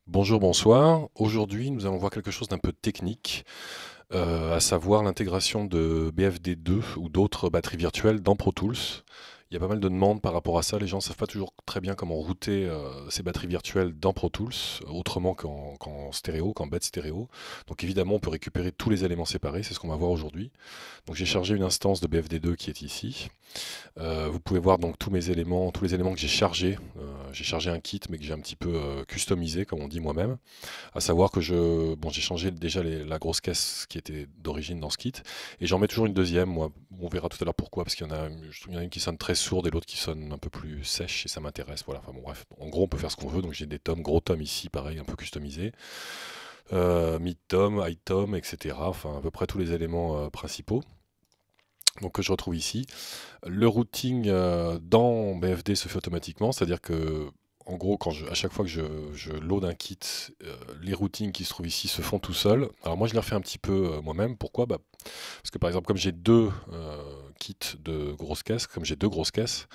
Bonjour, bonsoir. Aujourd'hui, nous allons voir quelque chose d'un peu technique, à savoir l'intégration de BFD2 ou d'autres batteries virtuelles dans Pro Tools. Il y a pas mal de demandes par rapport à ça. Les gens ne savent pas toujours très bien comment router ces batteries virtuelles dans Pro Tools, autrement qu'en stéréo, qu'en bête stéréo. Donc évidemment, on peut récupérer tous les éléments séparés, c'est ce qu'on va voir aujourd'hui. Donc j'ai chargé une instance de BFD2 qui est ici. Vous pouvez voir donc tous mes éléments, tous les éléments que j'ai chargés. J'ai chargé un kit, mais que j'ai un petit peu customisé, comme on dit moi-même. À savoir que bon, j'ai changé déjà la grosse caisse qui était d'origine dans ce kit, et j'en mets toujours une deuxième. Moi, on verra tout à l'heure pourquoi, parce je trouve qu'il y en a une qui sonne très sourde et l'autre qui sonne un peu plus sèche, et ça m'intéresse. Voilà. Enfin bon, bref. En gros, on peut faire ce qu'on veut. Donc j'ai des tomes, gros tomes ici, pareil, un peu customisés, mid-tom, high-tom, etc. Enfin, à peu près tous les éléments principaux. Donc que je retrouve ici. Le routing dans BFD se fait automatiquement, c'est-à-dire que en gros, à chaque fois que je load un kit, les routings qui se trouvent ici se font tout seuls. Alors moi, je les refais un petit peu moi-même. Pourquoi? Parce que par exemple, comme j'ai deux kits de grosses caisses, comme j'ai deux grosses caisses,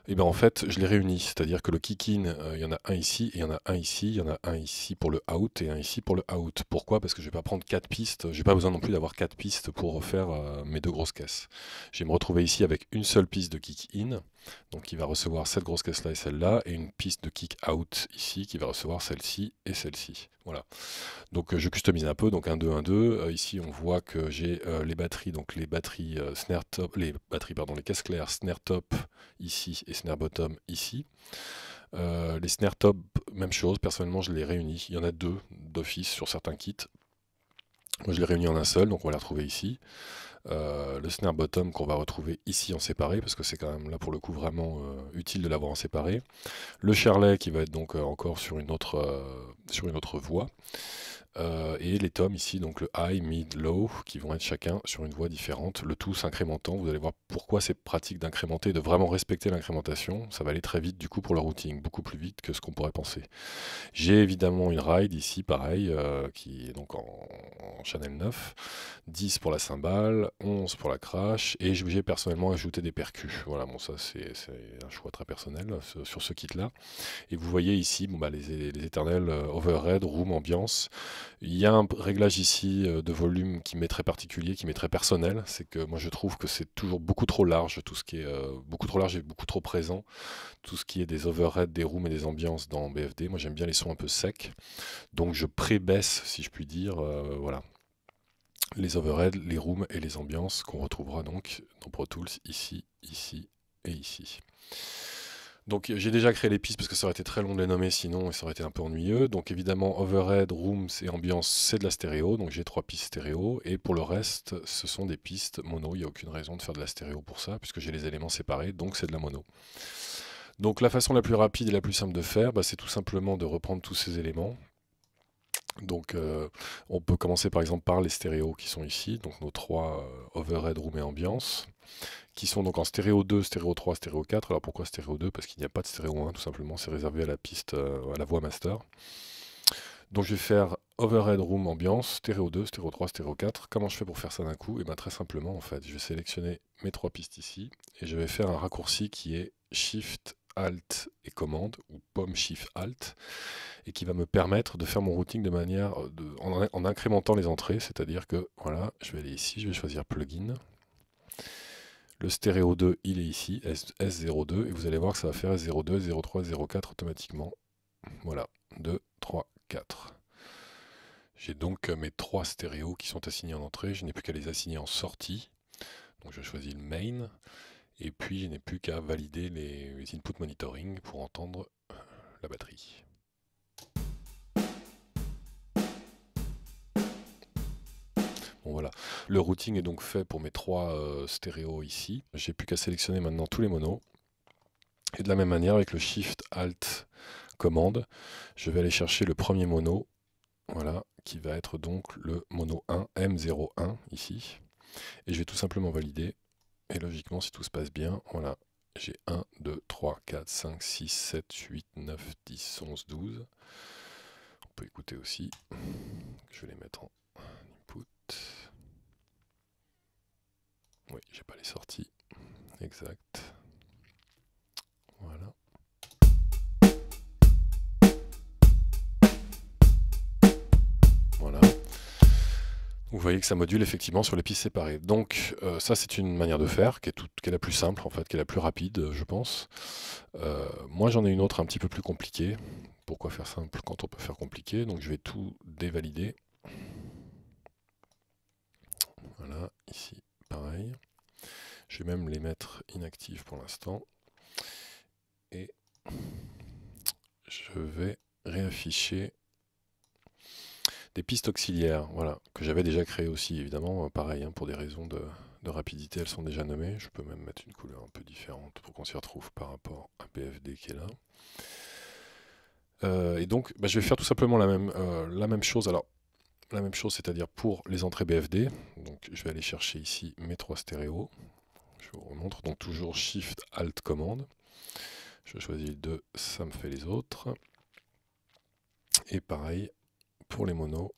et ben en fait, je les réunis. C'est-à-dire que le kick-in, il y en a un ici, et il y en a un ici, il y en a un ici pour le out et un ici pour le out. Pourquoi? Parce que je vais pas prendre quatre pistes. J'ai pas besoin non plus d'avoir quatre pistes pour faire mes deux grosses caisses. Je vais me retrouver ici avec une seule piste de kick-in, donc qui va recevoir cette grosse caisse-là et celle-là, et une piste de kick-out ici qui va recevoir celle-ci et celle-ci. Voilà. Donc je customise un peu, donc 1, 2, 1, 2. Ici on voit que j'ai les batteries, donc les batteries snare top, les batteries, pardon, les caisses claires snare top ici et snare bottom ici. Les snare top, même chose, personnellement je les réunis. Il y en a deux d'office sur certains kits. Moi je les réunis en un seul, donc on va les retrouver ici. Le snare bottom qu'on va retrouver ici en séparé, parce que c'est quand même là pour le coup vraiment utile de l'avoir en séparé. Le charlet qui va être donc encore sur une autre voie. Et les tomes ici, donc le high, mid, low, qui vont être chacun sur une voie différente, le tout s'incrémentant. Vous allez voir pourquoi c'est pratique d'incrémenter et de vraiment respecter l'incrémentation. Ça va aller très vite du coup pour le routing, beaucoup plus vite que ce qu'on pourrait penser. J'ai évidemment une ride ici, pareil, qui est donc en Channel 9, 10 pour la cymbale, 11 pour la crash, et j'ai personnellement ajouté des percus. Voilà, bon ça c'est un choix très personnel sur ce kit-là. Et vous voyez ici bon, bah, les éternels overhead, room, ambiance. Il y a un réglage ici de volume qui m'est très particulier, qui m'est très personnel. C'est que moi je trouve que c'est toujours beaucoup trop large, tout ce qui est beaucoup trop large et beaucoup trop présent. Tout ce qui est des overheads, des rooms et des ambiances dans BFD. Moi j'aime bien les sons un peu secs. Donc je pré-baisse, si je puis dire, voilà, les overheads, les rooms et les ambiances qu'on retrouvera donc dans Pro Tools ici, ici et ici. Donc j'ai déjà créé les pistes parce que ça aurait été très long de les nommer sinon et ça aurait été un peu ennuyeux. Donc évidemment overhead, rooms et ambiance c'est de la stéréo, donc j'ai trois pistes stéréo et pour le reste ce sont des pistes mono, il n'y a aucune raison de faire de la stéréo pour ça puisque j'ai les éléments séparés donc c'est de la mono. Donc la façon la plus rapide et la plus simple de faire c'est tout simplement de reprendre tous ces éléments. Donc on peut commencer par exemple par les stéréos qui sont ici, donc nos trois overhead, room et ambiance qui sont donc en stéréo 2, stéréo 3, stéréo 4. Alors pourquoi stéréo 2? Parce qu'il n'y a pas de stéréo 1, tout simplement, c'est réservé à la piste, à la voix master. Donc je vais faire overhead, room, ambiance, stéréo 2, stéréo 3, stéréo 4. Comment je fais pour faire ça d'un coup? Et bien très simplement en fait, je vais sélectionner mes trois pistes ici et je vais faire un raccourci qui est Shift, Alt et Commande ou Pomme Shift Alt et qui va me permettre de faire mon routing de manière en incrémentant les entrées, c'est-à-dire que voilà, je vais aller ici, je vais choisir Plugin. Le stéréo 2, il est ici, S02, et vous allez voir que ça va faire S02, S03, S04 automatiquement. Voilà, 2, 3, 4. J'ai donc mes trois stéréos qui sont assignés en entrée, je n'ai plus qu'à les assigner en sortie. Donc je choisis le main, et puis je n'ai plus qu'à valider les input monitoring pour entendre la batterie. Bon voilà, le routing est donc fait pour mes trois stéréos ici. J'ai plus qu'à sélectionner maintenant tous les monos. Et de la même manière, avec le Shift Alt commande, je vais aller chercher le premier mono, voilà, qui va être donc le mono 1, M01 ici. Et je vais tout simplement valider. Et logiquement, si tout se passe bien, voilà, j'ai 1, 2, 3, 4, 5, 6, 7, 8, 9, 10, 11, 12. On peut écouter aussi. Je vais les mettre en input. Oui, j'ai pas les sorties. Exact. Voilà. Vous voyez que ça module effectivement sur les pistes séparées. Donc ça c'est une manière de faire qui est la plus simple en fait, qui est la plus rapide je pense. Moi j'en ai une autre un petit peu plus compliquée. Pourquoi faire simple quand on peut faire compliqué? Donc je vais tout dévalider. Voilà, ici pareil. Je vais même les mettre inactifs pour l'instant. Et je vais réafficher des pistes auxiliaires, voilà, que j'avais déjà créées aussi, évidemment, pareil, hein, pour des raisons de rapidité, elles sont déjà nommées. Je peux même mettre une couleur un peu différente pour qu'on s'y retrouve par rapport à BFD qui est là. Et donc, bah, je vais faire tout simplement la même chose. Alors, la même chose, c'est-à-dire pour les entrées BFD. Donc, je vais aller chercher ici mes 3 stéréos. Je vous remontre, donc toujours Shift, Alt, Commande. Je choisis le 2, ça me fait les autres. Et pareil, pour les monos,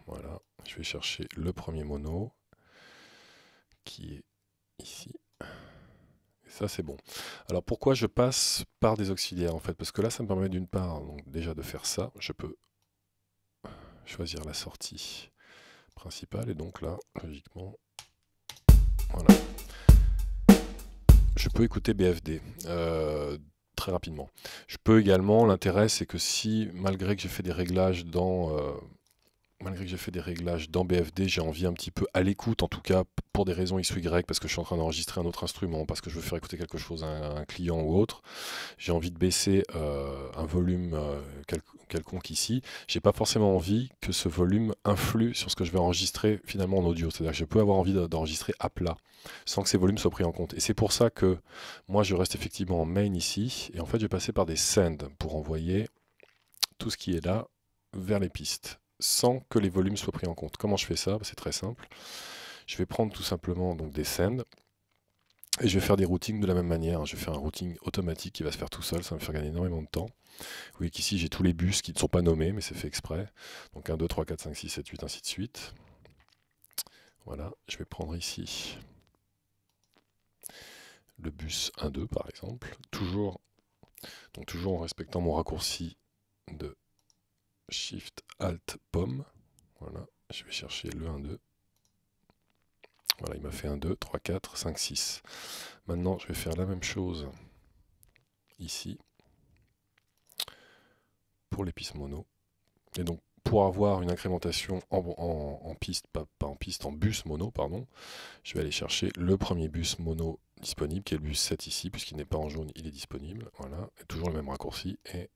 voilà, je vais chercher le premier mono qui est ici. Et ça c'est bon. Alors pourquoi je passe par des auxiliaires en fait? Parce que là ça me permet d'une part donc, déjà de faire ça. Je peux choisir la sortie principale et donc là logiquement voilà. Je peux écouter BFD très rapidement. Je peux également, l'intérêt c'est que si malgré que j'ai fait des réglages dans BFD, j'ai envie un petit peu à l'écoute, en tout cas pour des raisons X ou Y, parce que je suis en train d'enregistrer un autre instrument, parce que je veux faire écouter quelque chose à un client ou autre, j'ai envie de baisser un volume quelconque ici, j'ai pas forcément envie que ce volume influe sur ce que je vais enregistrer finalement en audio, c'est-à-dire que je peux avoir envie d'enregistrer à plat, sans que ces volumes soient pris en compte. Et c'est pour ça que moi je reste effectivement en main ici, et en fait je vais passer par des send pour envoyer tout ce qui est là vers les pistes, sans que les volumes soient pris en compte. Comment je fais ça? C'est très simple. Je vais prendre tout simplement donc des send et je vais faire des routings de la même manière. Je vais faire un routing automatique qui va se faire tout seul, ça va me faire gagner énormément de temps. Vous voyez qu'ici j'ai tous les bus qui ne sont pas nommés, mais c'est fait exprès. Donc 1, 2, 3, 4, 5, 6, 7, 8, ainsi de suite. Voilà, je vais prendre ici le bus 1, 2 par exemple. Toujours en respectant mon raccourci de Shift Alt Pomme. Voilà, je vais chercher le 1, 2. Voilà, il m'a fait 1, 2, 3, 4, 5, 6. Maintenant, je vais faire la même chose ici pour les pistes mono. Et donc, pour avoir une incrémentation en piste, pas en piste, en bus mono, pardon, je vais aller chercher le premier bus mono disponible, qui est le bus 7 ici, puisqu'il n'est pas en jaune, il est disponible. Voilà, et toujours le même raccourci. Et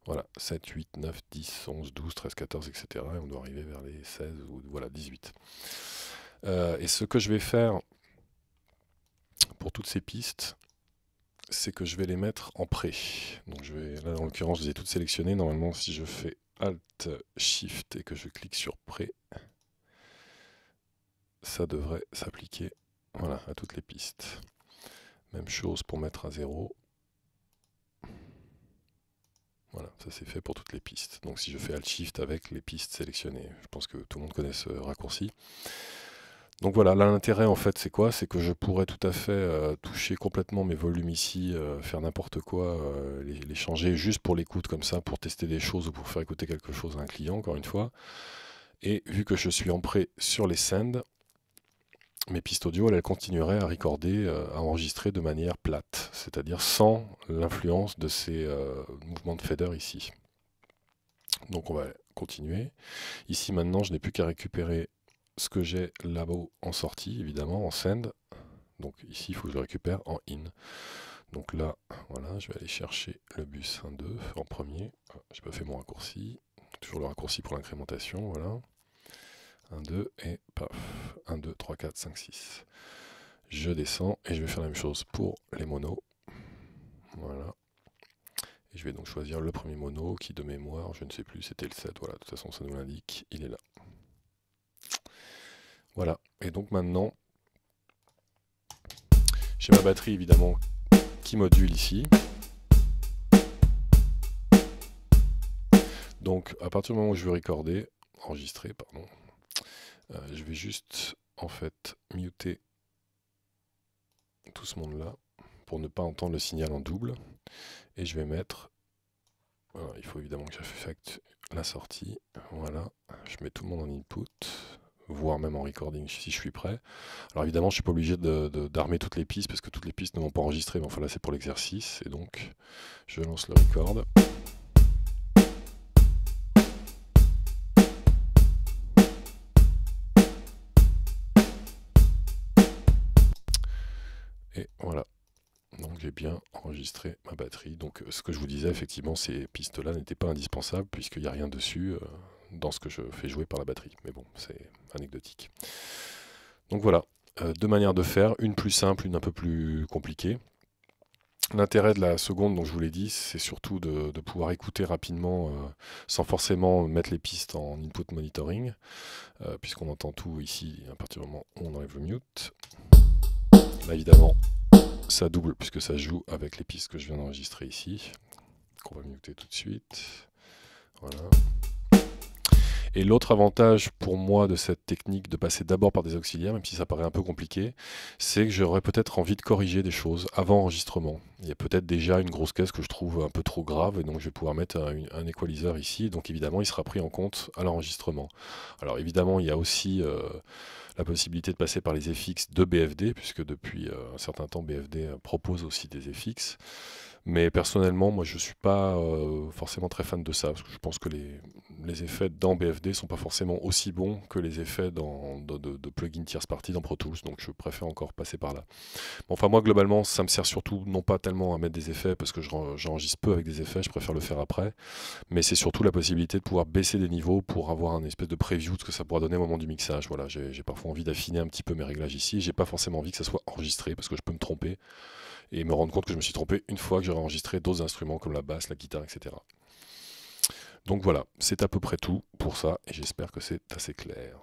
voilà, 7, 8, 9, 10, 11, 12, 13, 14, etc. Et on doit arriver vers les 16 ou voilà, 18. Et ce que je vais faire pour toutes ces pistes, c'est que je vais les mettre en pré. Donc je vais, là en l'occurrence, je les ai toutes sélectionnées. Normalement, si je fais Alt Shift et que je clique sur pré, ça devrait s'appliquer voilà, à toutes les pistes. Même chose pour mettre à 0. Voilà, ça c'est fait pour toutes les pistes. Donc si je fais Alt Shift avec les pistes sélectionnées, je pense que tout le monde connaît ce raccourci. Donc voilà, là l'intérêt en fait c'est quoi? C'est que je pourrais tout à fait toucher complètement mes volumes ici, faire n'importe quoi, les changer juste pour l'écoute comme ça, pour tester des choses ou pour faire écouter quelque chose à un client, encore une fois. Et vu que je suis en pré sur les send, mes pistes audio elles continueraient à recorder, à enregistrer de manière plate, c'est-à-dire sans l'influence de ces mouvements de fader ici. Donc on va continuer. Ici maintenant je n'ai plus qu'à récupérer ce que j'ai là-haut en sortie, évidemment, en send. Donc ici, il faut que je le récupère en in. Donc là, voilà, je vais aller chercher le bus 1, 2 en premier. J'ai pas fait mon raccourci. Toujours le raccourci pour l'incrémentation, voilà. 1, 2 et paf. 1, 2, 3, 4, 5, 6. Je descends et je vais faire la même chose pour les monos. Voilà. Et je vais donc choisir le premier mono qui, de mémoire, je ne sais plus, c'était le 7. Voilà, de toute façon, ça nous l'indique. Il est là. Voilà. Et donc maintenant, j'ai ma batterie évidemment qui module ici. Donc à partir du moment où je veux enregistrer, pardon, je vais juste en fait muter tout ce monde là pour ne pas entendre le signal en double. Et je vais mettre Voilà, il faut évidemment que j'effectue la sortie. Voilà, je mets tout le monde en input, voire même en recording si je suis prêt. Alors évidemment, je suis pas obligé d'armer toutes les pistes parce que toutes les pistes ne vont pas enregistrer, mais enfin là c'est pour l'exercice. Et donc, je lance le record. Et voilà. Donc j'ai bien enregistré ma batterie. Donc ce que je vous disais, effectivement, ces pistes-là n'étaient pas indispensables puisqu'il n'y a rien dessus dans ce que je fais jouer par la batterie. Mais bon, c'est anecdotique. Donc voilà, deux manières de faire, une plus simple, une un peu plus compliquée. L'intérêt de la seconde, donc je vous l'ai dit, c'est surtout de pouvoir écouter rapidement sans forcément mettre les pistes en input monitoring, puisqu'on entend tout ici à partir du moment où on enlève le mute. Là évidemment, ça double puisque ça joue avec les pistes que je viens d'enregistrer ici, qu'on va muter tout de suite. Voilà. Et l'autre avantage pour moi de cette technique de passer d'abord par des auxiliaires, même si ça paraît un peu compliqué, c'est que j'aurais peut-être envie de corriger des choses avant enregistrement. Il y a peut-être déjà une grosse caisse que je trouve un peu trop grave, et donc je vais pouvoir mettre un equalizer ici, donc évidemment il sera pris en compte à l'enregistrement. Alors évidemment il y a aussi la possibilité de passer par les FX de BFD, puisque depuis un certain temps BFD propose aussi des FX. Mais personnellement, moi je suis pas forcément très fan de ça, parce que je pense que les effets dans BFD sont pas forcément aussi bons que les effets de plugins tierce party dans Pro Tools, donc je préfère encore passer par là. Bon, enfin moi globalement, ça me sert surtout non pas tellement à mettre des effets, parce que j'enregistre peu avec des effets, je préfère le faire après, mais c'est surtout la possibilité de pouvoir baisser des niveaux pour avoir un espèce de preview de ce que ça pourra donner au moment du mixage. Voilà, j'ai parfois envie d'affiner un petit peu mes réglages ici, j'ai pas forcément envie que ça soit enregistré, parce que je peux me tromper, et me rendre compte que je me suis trompé une fois que j'aurai enregistré d'autres instruments comme la basse, la guitare, etc. Donc voilà, c'est à peu près tout pour ça, et j'espère que c'est assez clair.